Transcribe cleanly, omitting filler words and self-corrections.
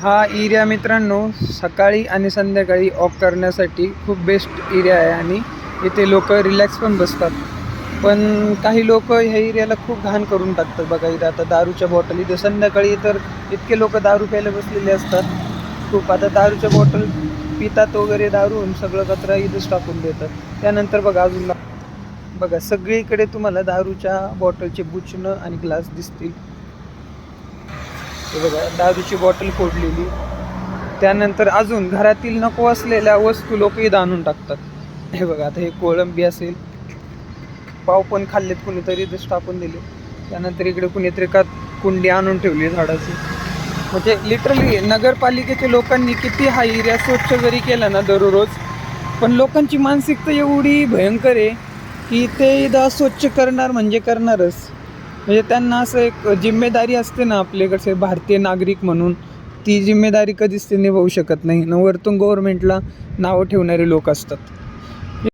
हा एरिया मित्रांनो सकाळी आणि संध्याकाळी ऑफ करण्यासाठी खूप बेस्ट एरिया आहे आणि इथे लोक रिलॅक्स पण बसतात. पण काही लोक ह्या एरियाला खूप घाण करून टाकतात. बघा इथं आता दारूच्या बॉटल, इथे संध्याकाळी तर इतके लोक दारू प्यायला बसलेले असतात. खूप आता दारूच्या बॉटल पितात वगैरे, दारू सगळं कचरा इथंच टाकून देतात. त्यानंतर बघा अजून बघा सगळीकडे तुम्हाला दारूच्या बॉटलचे बुचणं आणि ग्लास दिसतील. हे बघा दारूची बॉटल फोडलेली. त्यानंतर अजून घरातील नको असलेल्या वस्तू लोक इथं आणून टाकतात. हे बघा आता हे कोळंबी असेल, पाव पण खाल्लेत कुणीतरी इथंच टाकून दिले. त्यानंतर इकडे कुणीतरी का कुंडी आणून ठेवली झाडाची. म्हणजे लिटरली नगरपालिकेच्या लोकांनी किती हा एरिया स्वच्छ जरी केला ना दररोज, पण लोकांची मानसिकता एवढी भयंकर आहे की ते इथं स्वच्छ करणार म्हणजे करणारच. म्हणजे त्यांना असं एक जिम्मेदारी असते ना आपल्याकडचे भारतीय नागरिक म्हणून, ती जिम्मेदारी कधीच ते निभावू शकत नाही. न वरतून गव्हर्नमेंटला नावं ठेवणारे लोक असतात.